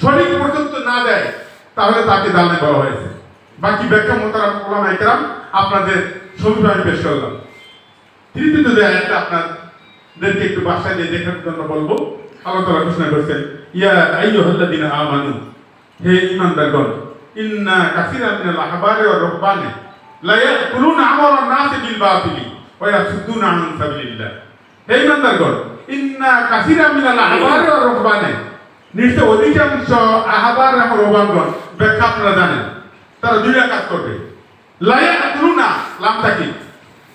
সঠিক পর্যন্ত না দেয় তাহলে তাকে জালেম বলা হয়েছে। বাকি ব্যাখ্যা মোহতারাম উলামায়ে কেরাম আপনাদের সমীপে আমি পেশ করলাম। তৃতীয় যে আয়াতটা আপনাদেরকে একটু বাসায় দিয়ে দেখার জন্য বলবো। আল্লাহ তাআলা ঘোষণা করেছেন, ইয়া আইয়ুহাল্লাযীনা আমানু, হে ঈমানদারগণ, ইন্না কাসীরাম মিনাল আহবারি ওয়ার রুহবানি লা ইয়াকুলুনা আমওয়ালান নাসি বিল বাতিলি ওয়া ইয়াসুদ্দুনা আন সাবিলিল্লাহ। হে ঈমানদারগণ, ইন্না কাসীরাম মিনাল আহবারি ওয়ার রুহবানি, নিশ্চয় অধিকাংশ আহবার এবং রুহবানগণ, ব্যাখ্যা আপনারা জানেন, তারা দুইটা কাজ করবে। লা ইয়াকুলুনা, লাম তাকিদ,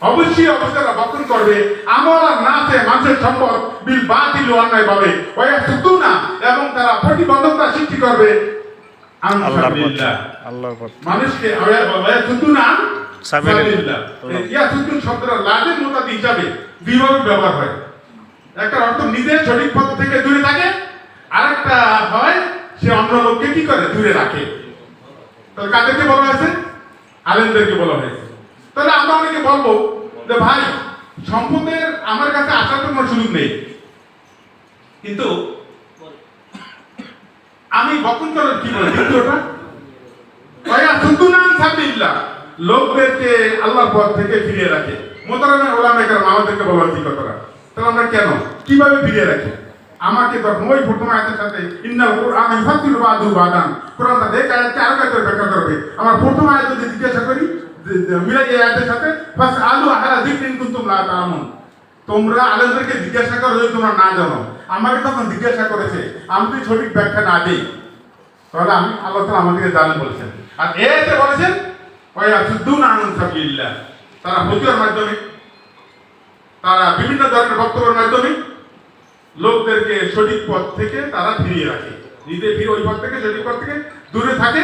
অবশ্যই তারা বক্ষণ করবে, আমওয়ালান নাসে, মানুষের সম্পদ, বিল বাতিল, অন্যায় ভাবে, ওয়া ইয়াসুদ্দুনা, এবং তারা প্রতিবন্ধকতা সৃষ্টি করবে আল্লাহর পথে মানুষকে শব্দটা লাজের মুতাদি হিসাবে দুইভাবে ব্যবহার হয়। একটা অর্থ নিজের সঠিক পথ থেকে দূরে থাকে, আরেকটা হয় সে অন্য লোককে কি করে, দূরে রাখে। তাহলে কাদেরকে বলা হয়েছে? আলেমদেরকে বলা হয়েছে। তাহলে আমরা অনেকে বলবো যে ভাই, সম্পদের আমার কাছে আসার তো কোনো সুযোগ নেই, কিন্তু আমি বকুন করার কি বলে দ্বিতীয়টা, লোকদেরকে আল্লাহর পথ থেকে ফিরিয়ে রাখে। মোহতারাম উলামায়ে কেরাম আমাদেরকে বলা হয়েছে কথাটা। তাহলে আমরা কেন, কিভাবে ফিরিয়ে রাখি? আমাকে তখন ওই প্রথম আয়াতের সাথে ইন্নাল কুরআন ইউফাসসিরু বা'দাহু বা'দান, কোরআনটা দেখে আয়াতকে আরো আয়াতের ব্যাখ্যা করবে। আমার প্রথম আয়াত যদি জিজ্ঞাসা করি মিলাই এই আয়াতের সাথে, ফাসআলু আহলা যিকরি ইন কুনতুম লা তা'লামুন, তোমরা আলেমদেরকে জিজ্ঞাসা করো যদি তোমরা না জানো। আমাকে তখন জিজ্ঞাসা করেছে, আমি যদি সঠিক ব্যাখ্যা না দিই তাহলে আমি, আল্লাহ তাআলা আমাদেরকে জালেম বলেছেন। আর এতে বলেছেন ওয়া ইয়াসুদ্দুনা আন সাবিলিল্লাহ, তারা ফতোয়ার মাধ্যমে, তারা বিভিন্ন ধরনের বক্তব্যের মাধ্যমে লোকদেরকে সঠিক পথ থেকে তারা ফিরিয়ে রাখে, নিজে ফিরে ওই পথ থেকে, সঠিক পথ থেকে দূরে থাকে।